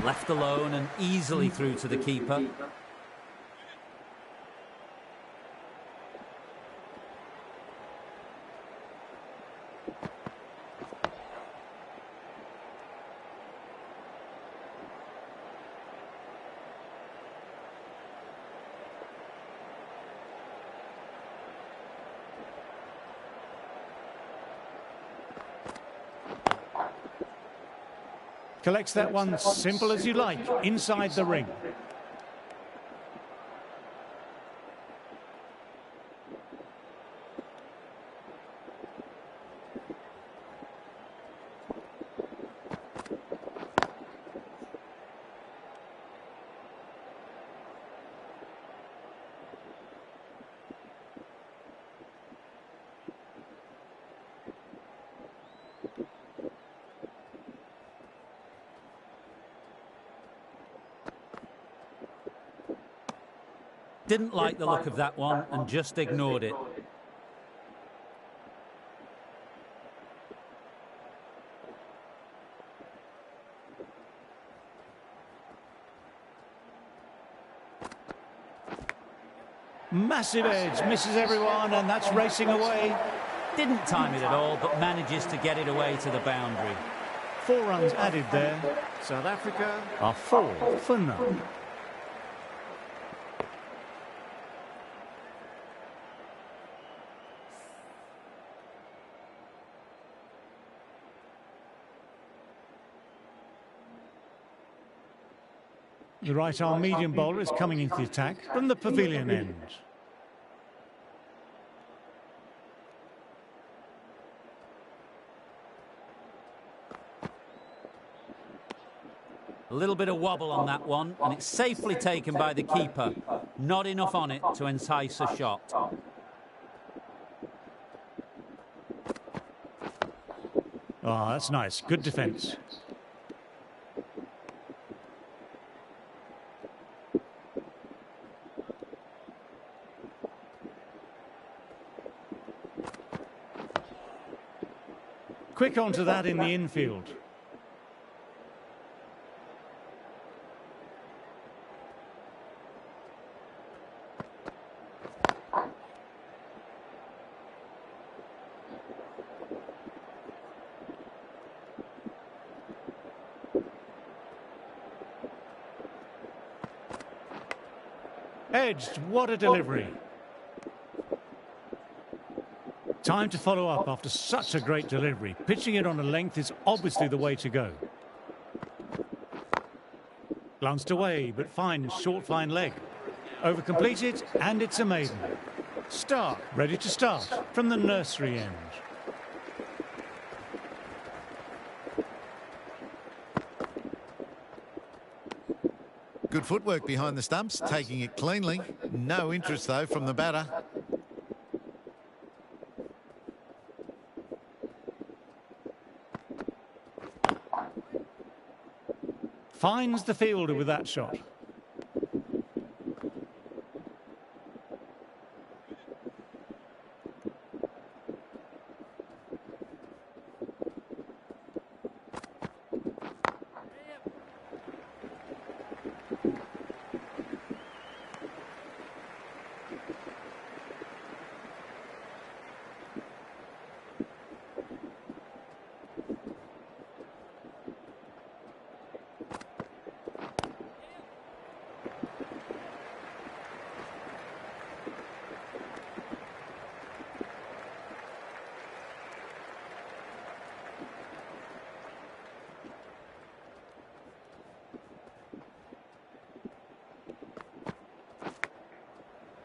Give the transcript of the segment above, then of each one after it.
Left alone and easily through to the keeper. Collects that one simple as you like, inside the ring. Didn't like the look of that one and just ignored it. Massive edge, misses everyone, and that's racing away. Didn't time it at all, but manages to get it away to the boundary. 4 runs added there. South Africa are 4 for none. The right-arm medium bowler is coming into the attack from the pavilion end. A little bit of wobble on that one, and it's safely taken by the keeper. Not enough on it to entice a shot. Oh, that's nice. Good defence. Quick onto that in the infield. Edged, what a delivery. Time to follow up after such a great delivery. Pitching it on a length is obviously the way to go. Glanced away, but fine, short, fine leg. Over-completed, and it's a maiden. Stark, ready to start from the nursery end. Good footwork behind the stumps, taking it cleanly. No interest, though, from the batter. Finds the fielder with that shot.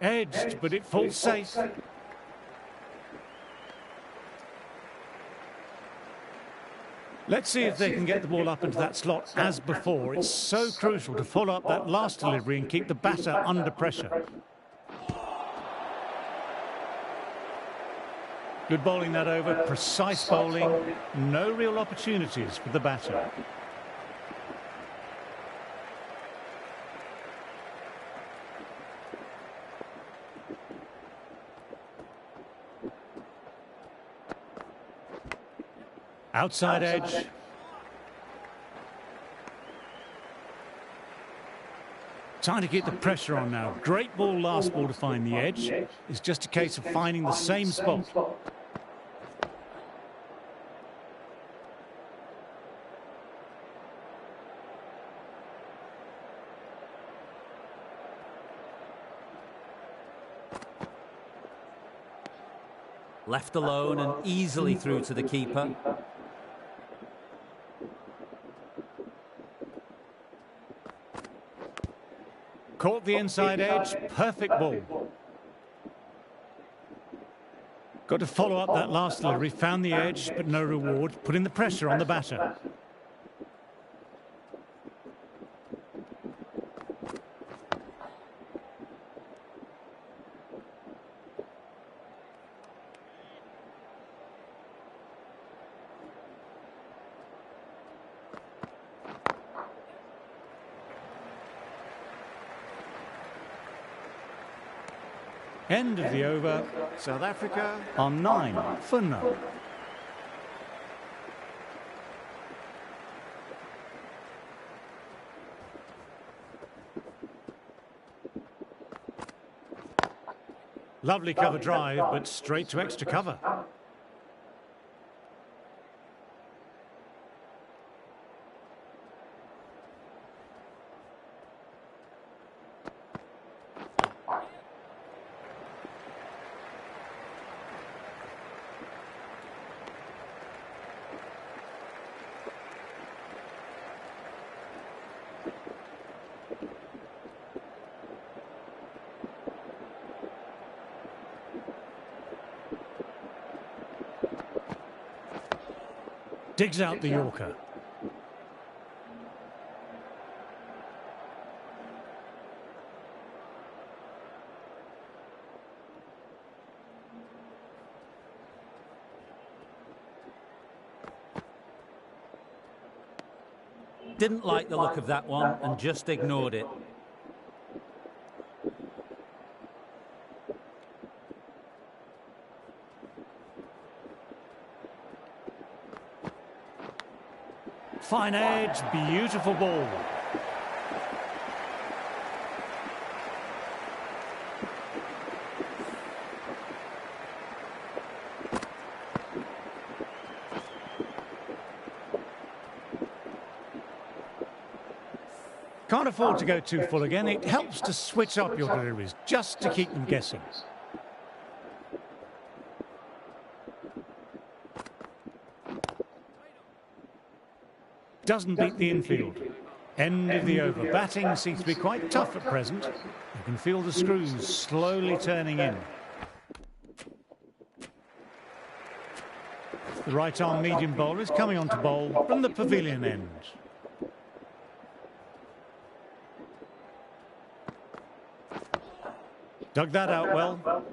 Edged, but it falls safe. Let's see if they can get the ball up into that slot as before. It's so crucial to follow up that last delivery and keep the batter under pressure. Good bowling that over, precise bowling, no real opportunities for the batter. Outside edge. Time to keep the pressure on now. Great ball, last ball to find the edge. It's just a case of finding the same spot. Left alone and easily through to the keeper. Caught the inside edge, perfect ball. Got to follow up that last delivery, found the edge, but no reward, putting the pressure on the batter. End of the over. South Africa On 9 for no. Lovely cover drive, but straight to extra cover. Digs out the Yorker. Didn't like the look of that one and just ignored it. Fine edge, beautiful ball. Can't afford to go too full again. It helps to switch up your deliveries, just to keep them guessing. Doesn't beat the infield. End of the over. Batting seems to be quite tough at present. You can feel the screws slowly turning in. The right-arm medium bowler is coming on to bowl from the pavilion end. Dug that out well.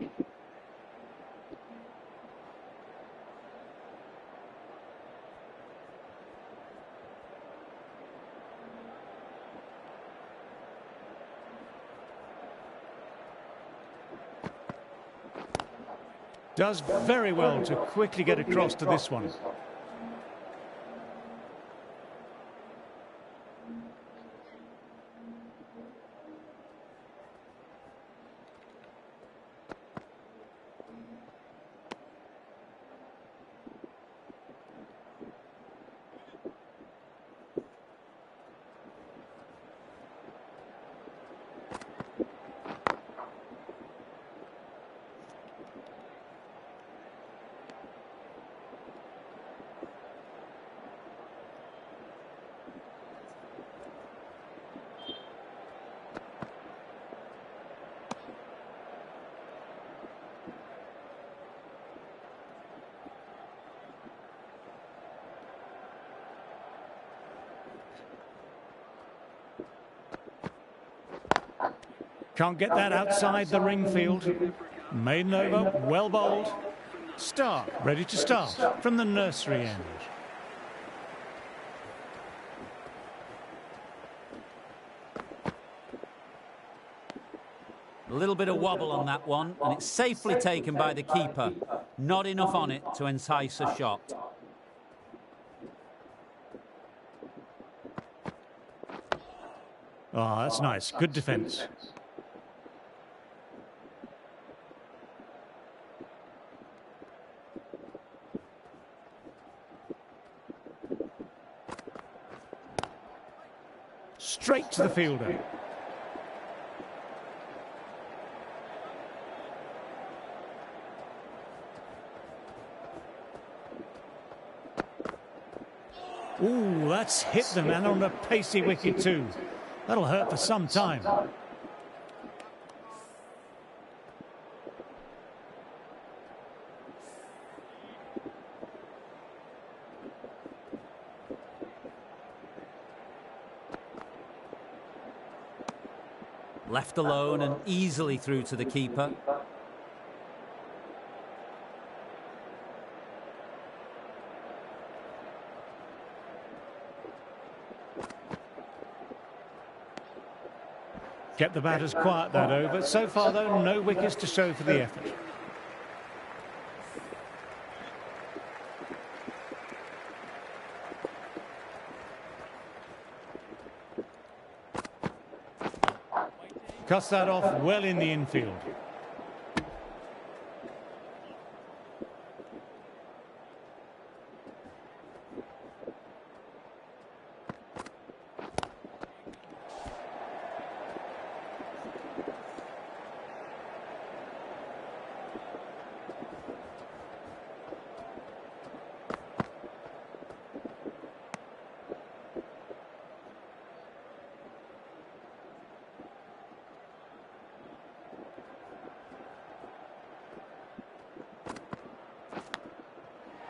Does very well to quickly get across to this one. Can't get that outside the ring field. Maiden over, well bowled. Start, ready to start from the nursery end. A little bit of wobble on that one, and it's safely taken by the keeper. Not enough on it to entice a shot. Oh, that's nice. Good defence. Straight to the fielder. Ooh, that's hit them, and on a pacey wicket too. That'll hurt for some time. Left alone and easily through to the keeper. Kept the batters quiet that over. So far, though, no wickets to show for the effort. Cuts that off well in the infield.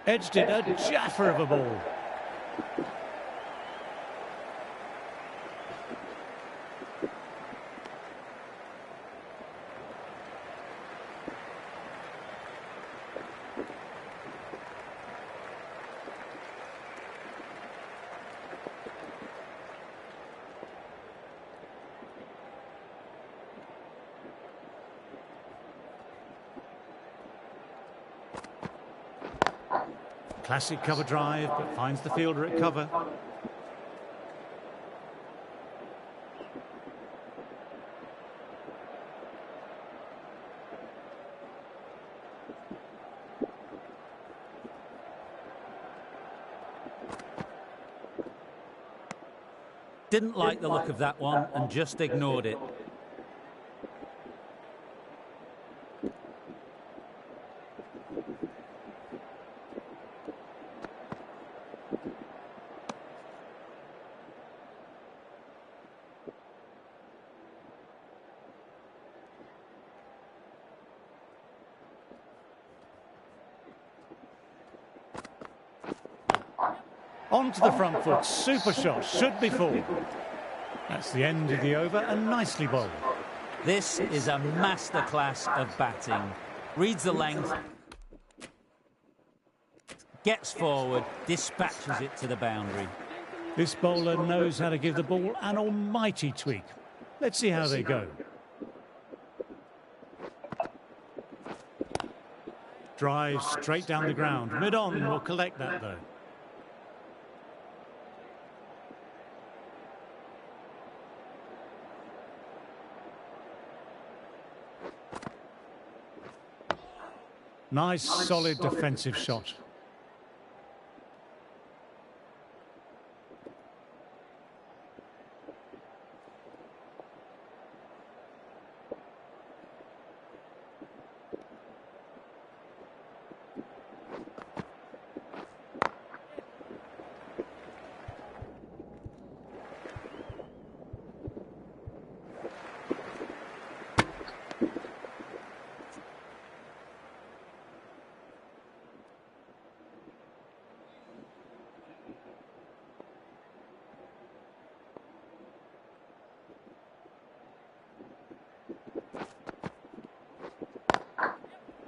Edged it, a jaffer of a ball. Classic cover drive, but finds the fielder at cover. Didn't like the look of that one and just ignored it. On to the front foot, super shot, should be full. That's the end of the over, and nicely bowled. This is a masterclass of batting. Reads the length, gets forward, dispatches it to the boundary. This bowler knows how to give the ball an almighty tweak. Let's see how they go. Drive straight down the ground. Mid-on will collect that, though. Nice, solid defensive shot.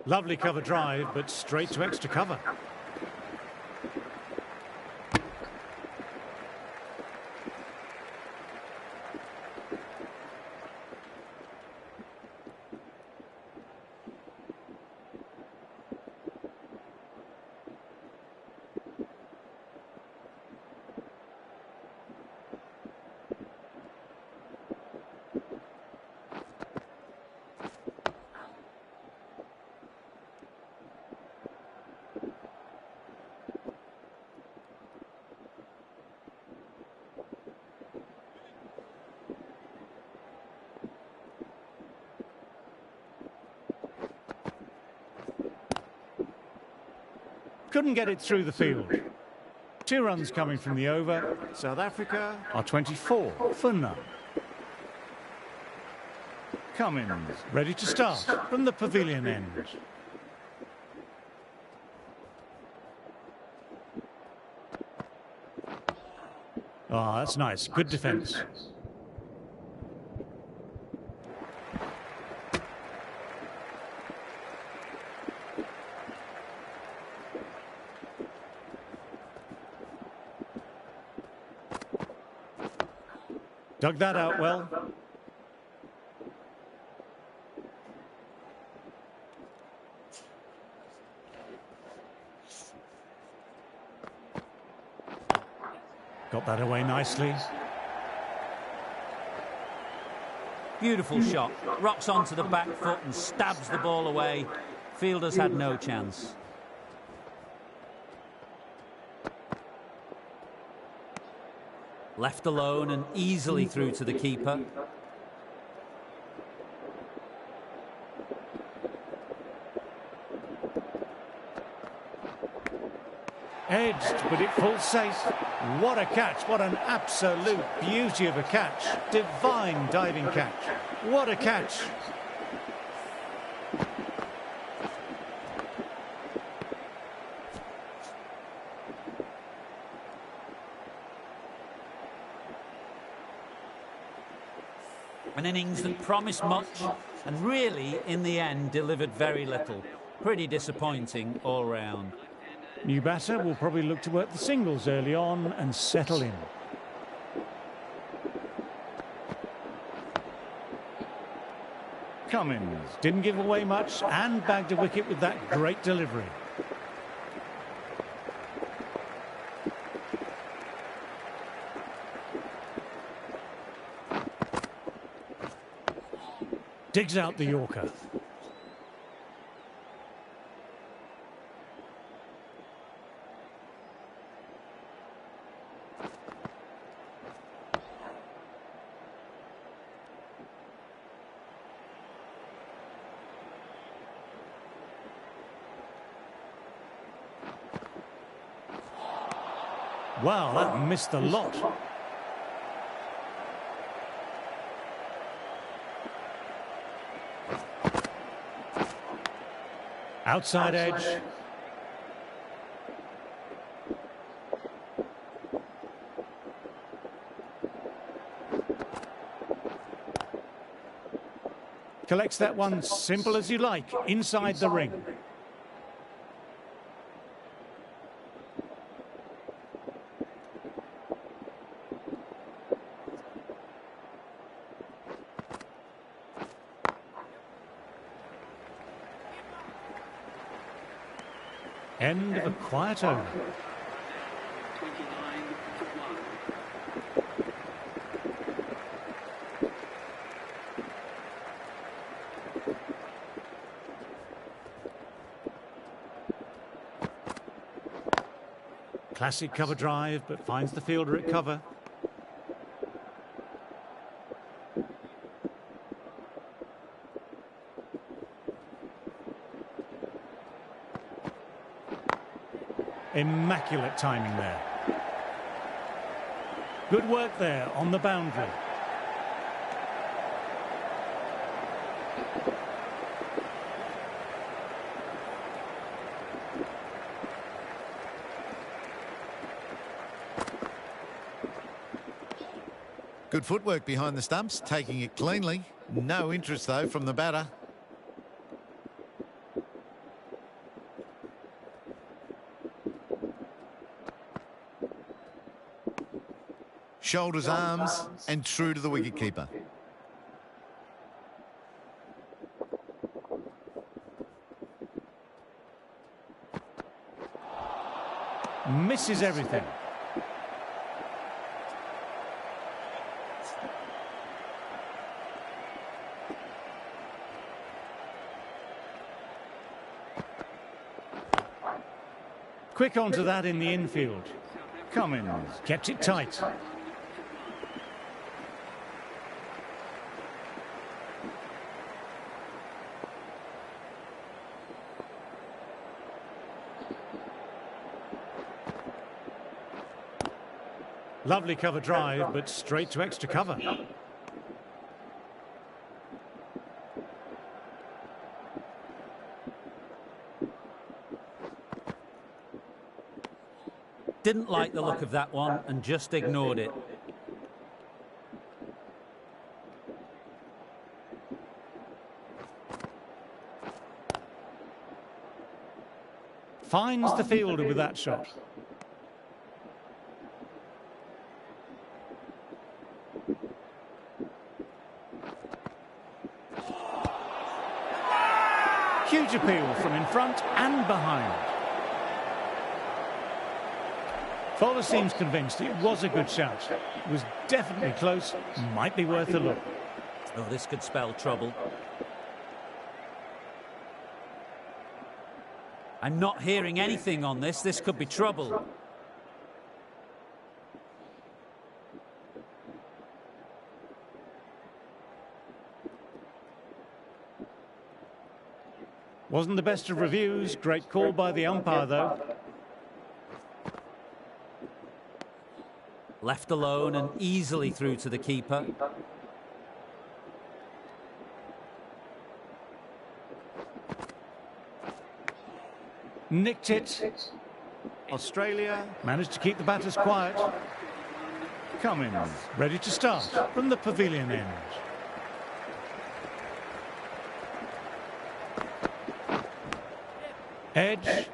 Lovely cover drive, but straight to extra cover. Couldn't get it through the field. 2 runs coming from the over. South Africa are 24 for none. Cummins, ready to start from the pavilion end. Ah, that's nice. Good defence. Dug that out well. Got that away nicely. Beautiful shot. Rocks onto the back foot and stabs the ball away. Fielders had no chance. Left alone and easily through to the keeper. Edged, but it falls safe. What a catch. What an absolute beauty of a catch. Divine diving catch. What a catch. An innings that promised much and really, in the end, delivered very little. Pretty disappointing all round. New batter will probably look to work the singles early on and settle in. Cummins didn't give away much and bagged a wicket with that great delivery. Digs out the Yorker. Wow, that missed a lot. Outside edge. Collects that one simple as you like, inside the ring. End of a quiet over. Classic cover drive, but finds the fielder at cover. Immaculate timing there. Good work there on the boundary. Good footwork behind the stumps, taking it cleanly. No interest, though, from the batter. Shoulders, arms, and true to the wicketkeeper. Misses everything. Quick onto that in the infield. Cummins kept it tight. Lovely cover drive, but straight to extra cover. Didn't like the look of that one and just ignored it. Finds the fielder with that shot. Huge appeal from in front and behind. Fowler seems convinced it was a good shot. It was definitely close, might be worth a look. Oh, this could spell trouble. I'm not hearing anything on this. This could be trouble. Wasn't the best of reviews. Great call by the umpire, though. Left alone and easily through to the keeper. Nicked it. Australia managed to keep the batters quiet. Cummins ready to start from the pavilion end. Edge.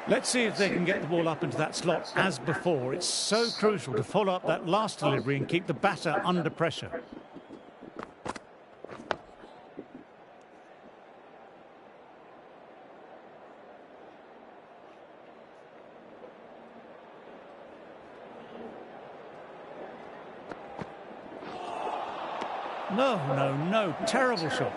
Let's see if they can get the ball up into that slot as before. It's so crucial to follow up that last delivery and keep the batter under pressure. No, terrible shot.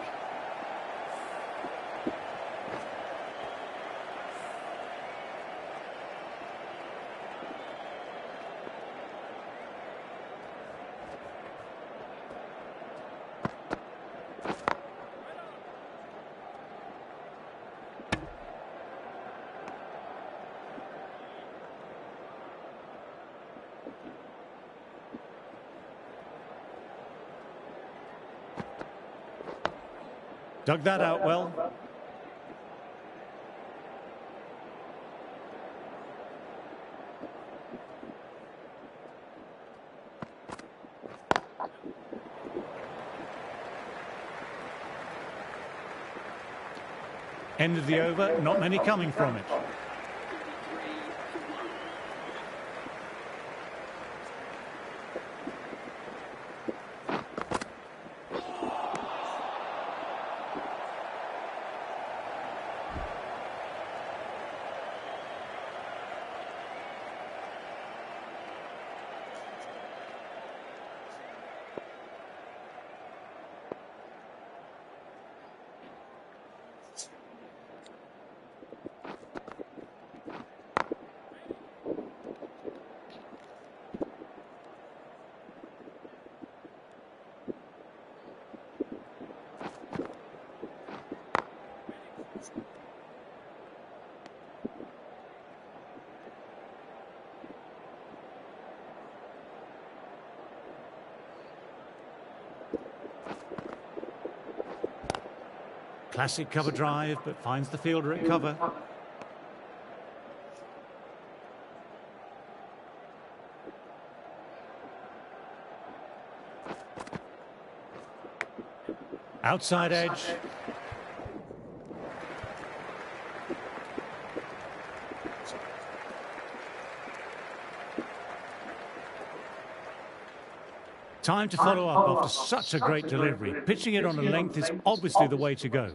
Dug that out well. End of the over, not many coming from it. Classic cover drive, but finds the fielder at cover. Outside edge. Time to follow up after such a great delivery. Pitching it on a length is obviously the way to go.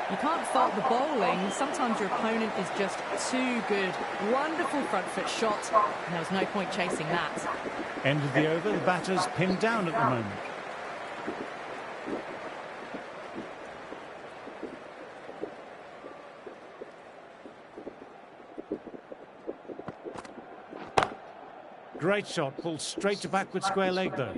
You can't fault the bowling. Sometimes your opponent is just too good. Wonderful front foot shot. And there was no point chasing that. End of the over. The batter's pinned down at the moment. Great shot, pulled straight to backward square leg though.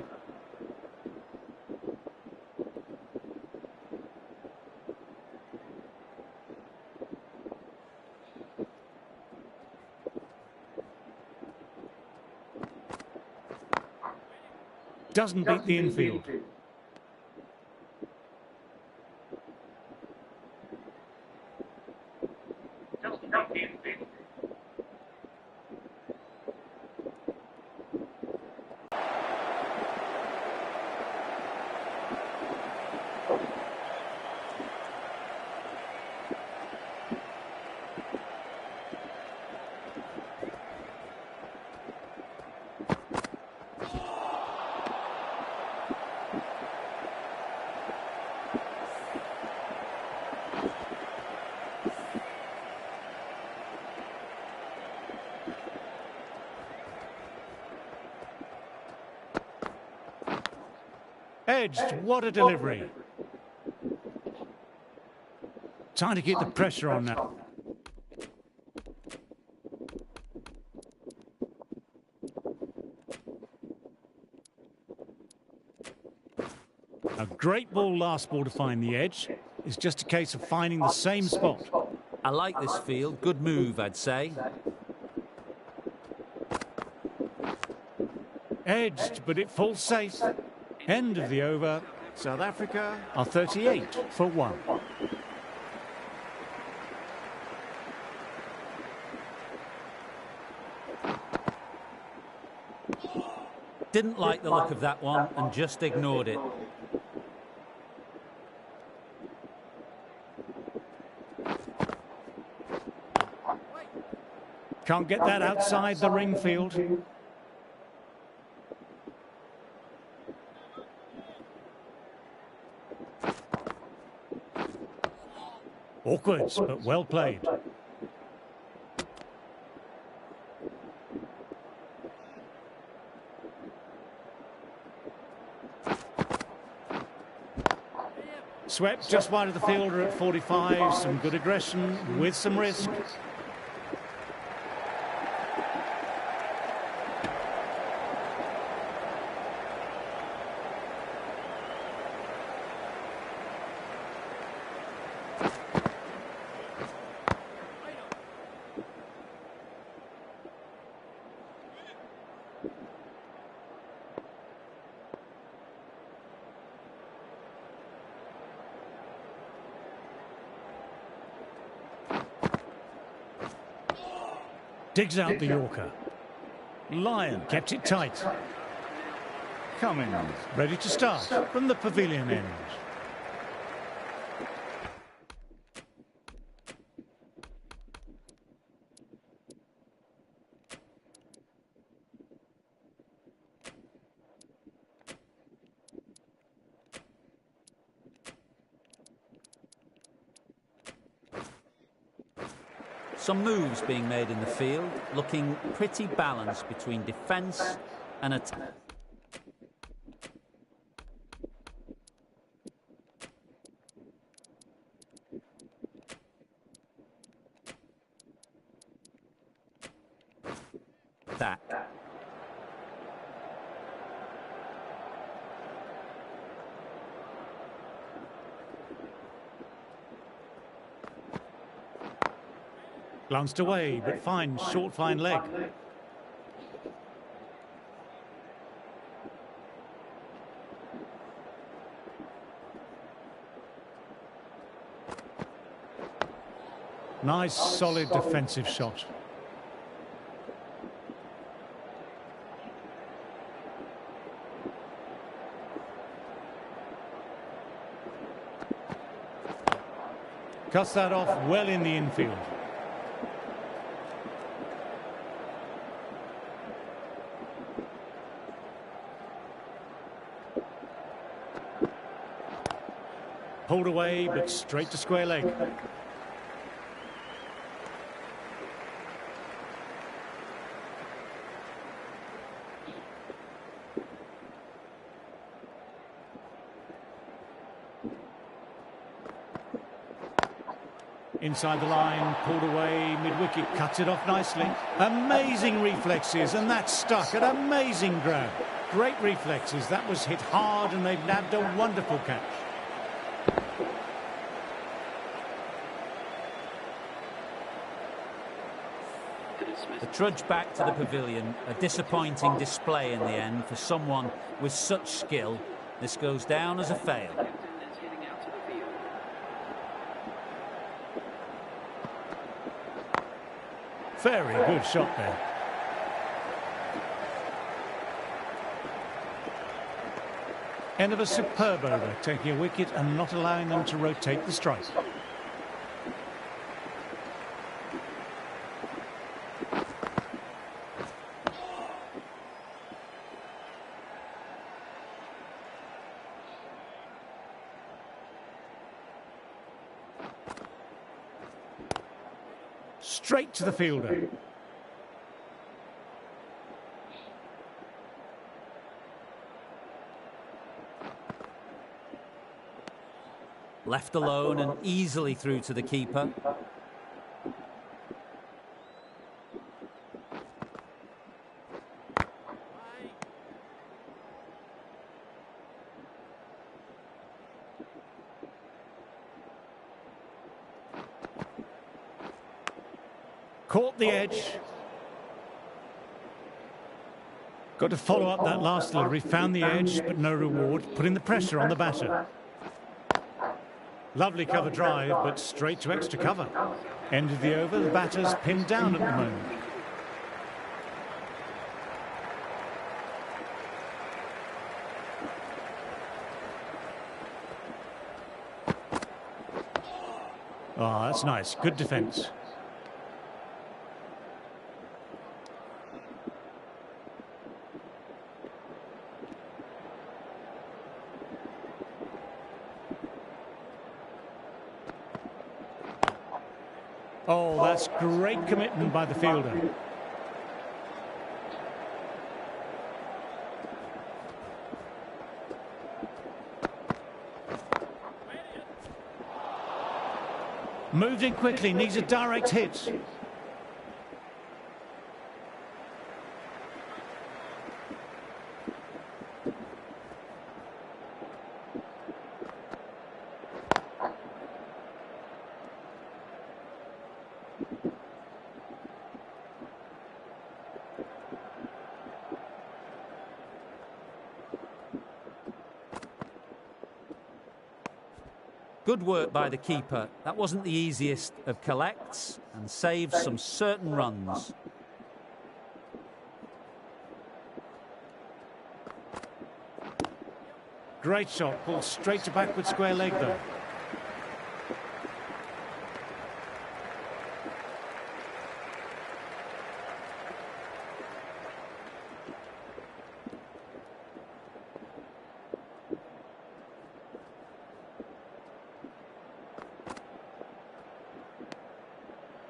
Doesn't beat the infield. Edged, what a delivery. Trying to keep the pressure on now. A great ball, last ball to find the edge. It's just a case of finding the same spot. I like this field. Good move, I'd say. Edged, but it falls safe. End of the over. South Africa are 38 for 1. Didn't like the look of that one and just ignored it. Can't get that outside the ring field. Awkward, but well played. Swept just wide of the fielder at 45. Some good aggression with some risk. Digs out the Yorker. Lyon kept it tight. Cummins ready to start from the pavilion end. Some moves being made in the field, looking pretty balanced between defence and attack. Glanced away, but finds short fine leg. Nice, solid defensive shot. Cuts that off well in the infield. Pulled away, but straight to square leg. Inside the line, pulled away, mid-wicket, cuts it off nicely. Amazing reflexes, and that's stuck. An amazing grab. Great reflexes. That was hit hard, and they've nabbed a wonderful catch. The trudge back to the pavilion, a disappointing display in the end for someone with such skill. This goes down as a fail. Very good shot there. End of a superb over, taking a wicket and not allowing them to rotate the strike. Straight to the fielder. Left alone and easily through to the keeper. Caught the edge. Got to follow up that last delivery. Found the edge, but no reward. Putting the pressure on the batter. Lovely cover drive, but straight to extra cover. End of the over. The batter's pinned down at the moment. Oh, that's nice. Good defence. Oh, that's great commitment by the fielder. Moved in quickly, needs a direct hit. Good work by the keeper. That wasn't the easiest of collects and saved some certain runs. Great shot, pulled straight to backward square leg though.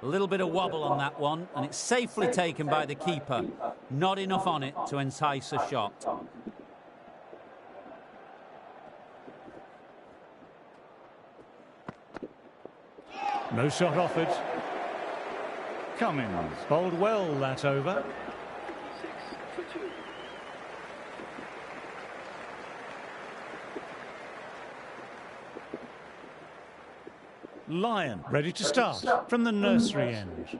A little bit of wobble on that one, and it's safely taken by the keeper. Not enough on it to entice a shot. No shot offered. Cummins bowled well that over. Lyon ready to start from the nursery end.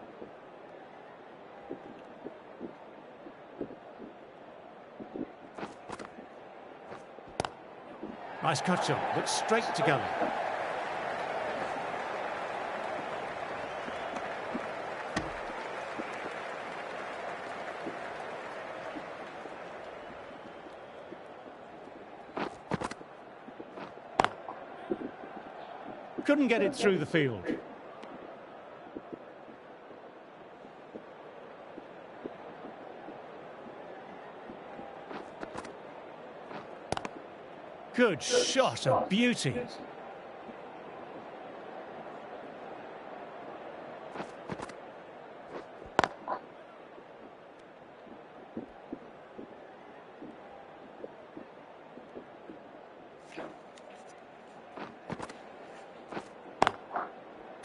Nice cut shot, but straight to gully. Couldn't get it through the field. Good shot, a beauty.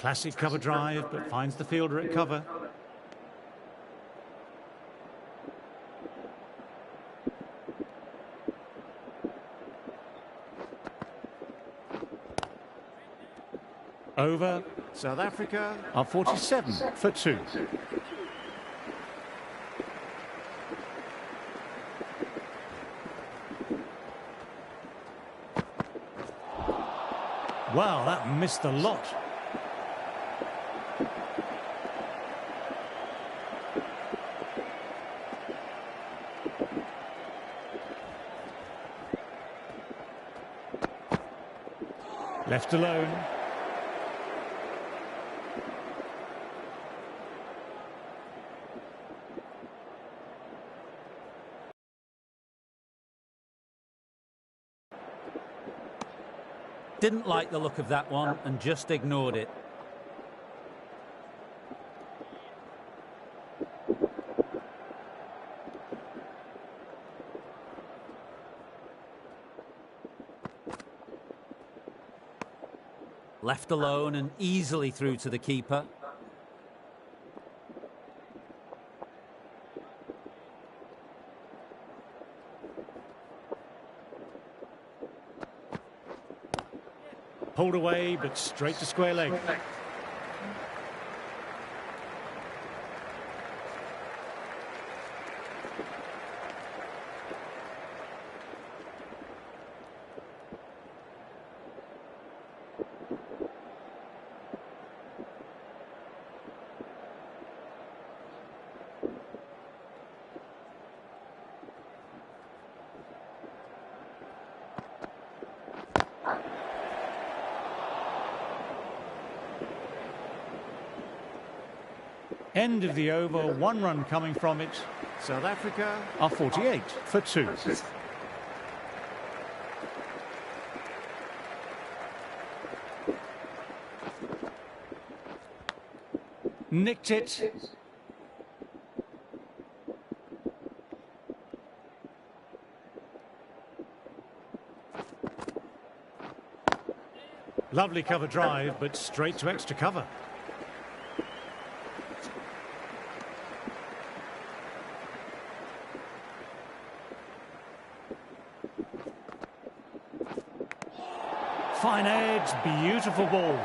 Classic cover drive, but finds the fielder at cover. Over. South Africa are 47 for 2. Wow, that missed the lot. Left alone. Didn't like the look of that one and just ignored it. Left alone and easily through to the keeper. Pulled away, but straight to square leg. End of the over, 1 run coming from it. South Africa are 48 for 2. Nicked it. Lovely cover drive, but straight to extra cover. Fine edge, beautiful ball.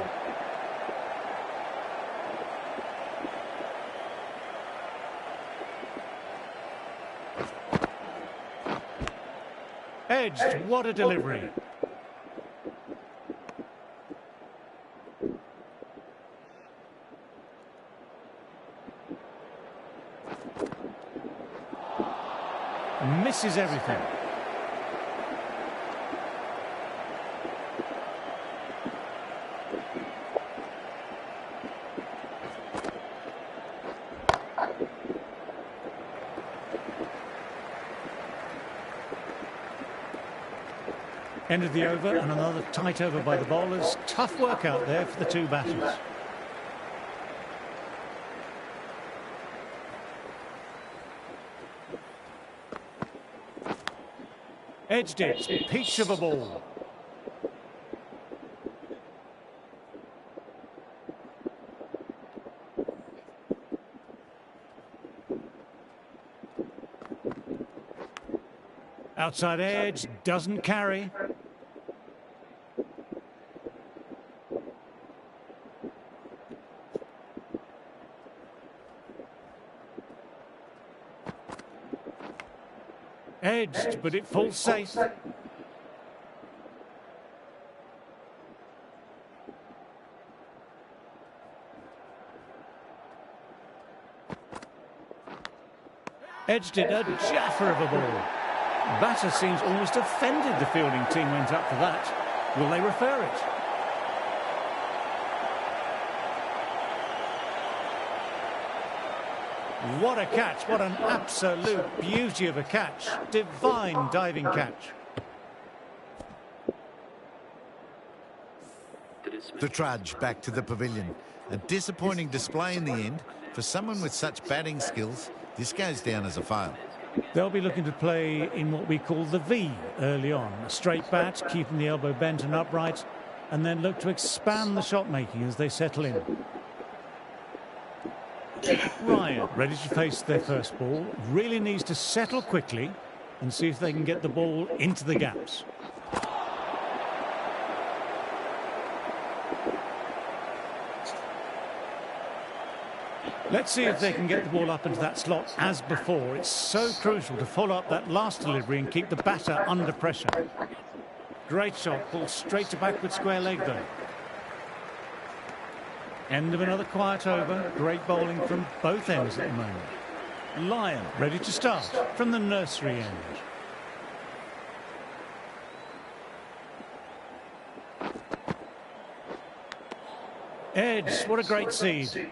Edged, what a delivery. Misses everything. End of the over and another tight over by the bowlers. Tough work out there for the 2 batters. Edged it, peach of a ball. Outside edge, doesn't carry. Edged, but it falls safe. Edged it, a jaffer of a ball. Batter seems almost offended the fielding team went up for that. Will they refer it? What a catch, what an absolute beauty of a catch. Divine diving catch. The trudge back to the pavilion. A disappointing display in the end. For someone with such batting skills, this goes down as a fail. They'll be looking to play in what we call the V early on. A straight bat, keeping the elbow bent and upright. and then look to expand the shot making as they settle in. Ryan, ready to face their first ball, really needs to settle quickly and see if they can get the ball into the gaps. Let's see if they can get the ball up into that slot as before. It's so crucial to follow up that last delivery and keep the batter under pressure. Great shot, ball straight to backward square leg though. End of another quiet over. Great bowling from both ends at the moment. Lyon ready to start from the nursery end. Edge, what a great seed.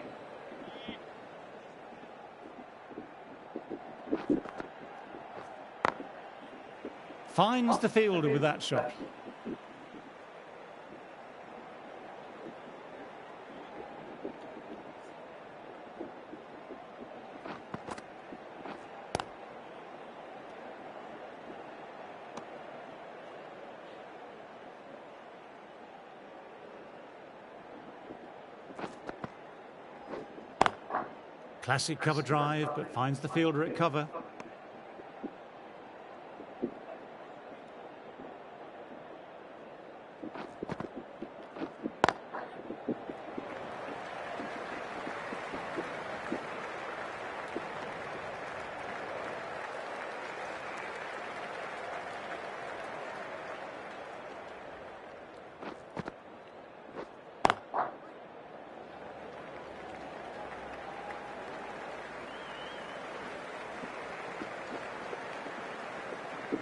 Finds the fielder with that shot. Classic cover drive, but finds the fielder at cover.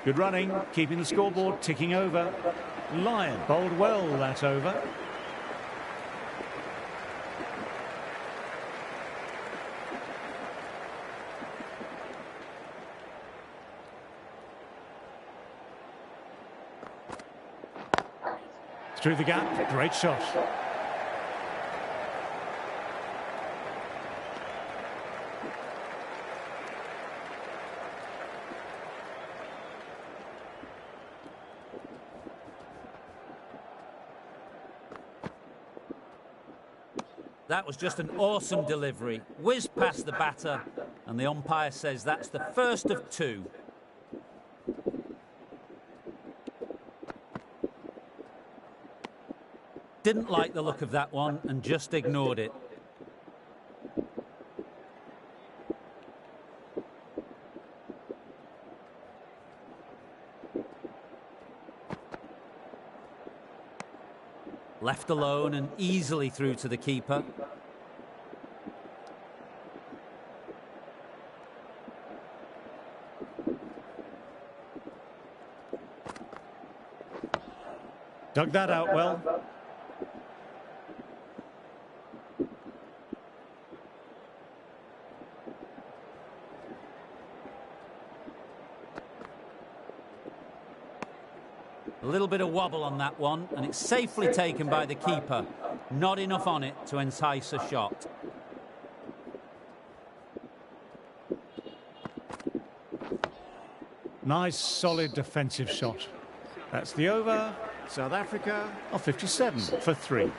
Good running, keeping the scoreboard ticking over. Lyon bowled well that over. Through the gap, great shot. That was just an awesome delivery. Whizzed past the batter, and the umpire says that's the first of two. Didn't like the look of that one and just ignored it. Left alone and easily through to the keeper. Dug that out well. A little bit of wobble on that one, and it's safely taken by the keeper. Not enough on it to entice a shot. Nice, solid defensive shot. That's the over. South Africa are 57 for 3.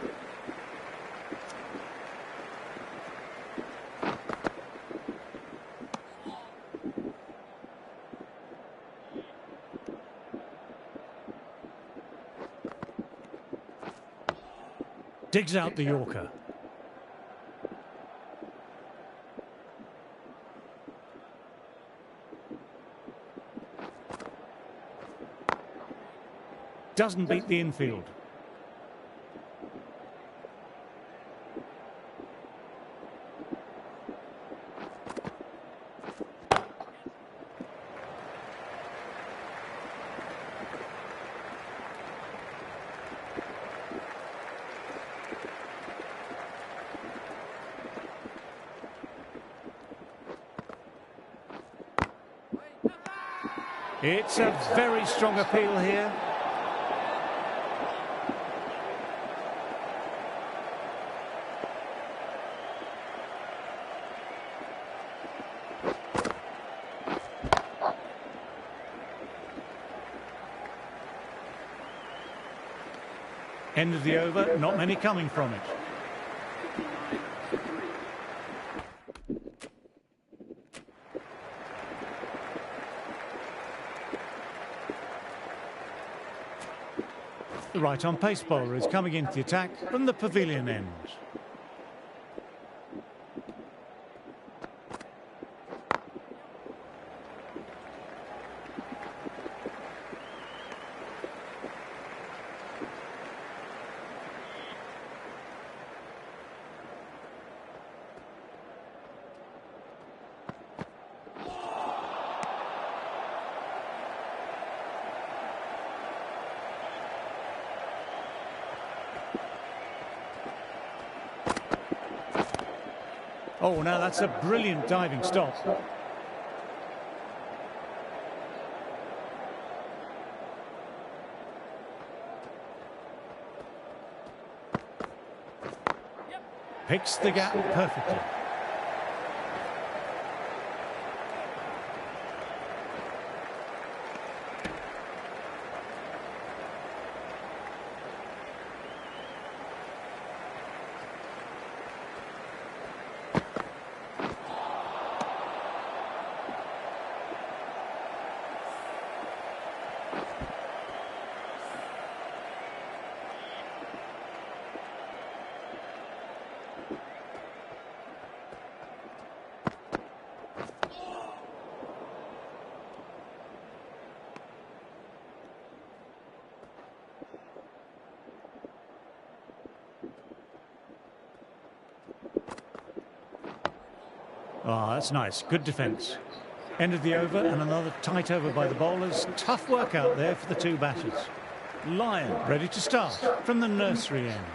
Digs out the Yorker. Doesn't beat the infield. It's a very strong appeal here. End of the over, not many coming from it. The right-on pace bowler is coming into the attack from the pavilion end. Oh, now that's a brilliant diving stop. Picks the gap perfectly. Oh, that's nice. Good defence. End of the over and another tight over by the bowlers. Tough work out there for the two batters. Lyon ready to start from the nursery end.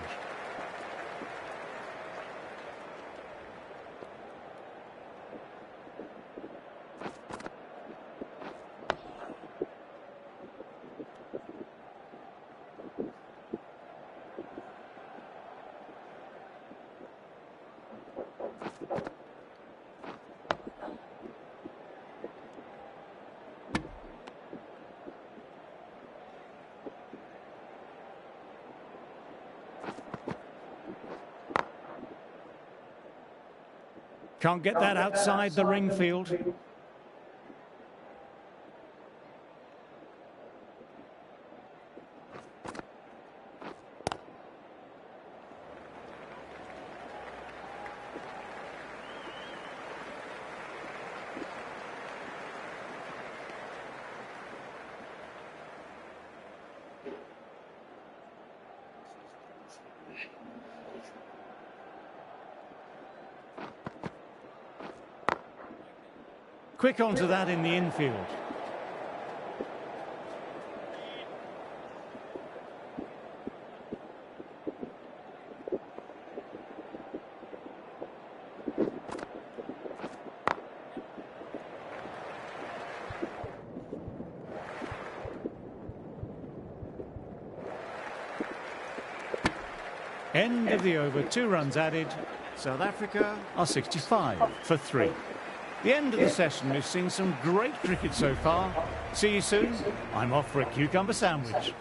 Can't get that outside the ring field. Quick onto that in the infield. End of the over, 2 runs added. South Africa are 65 for 3. The end of the session. We've seen some great cricket so far. See you soon. I'm off for a cucumber sandwich.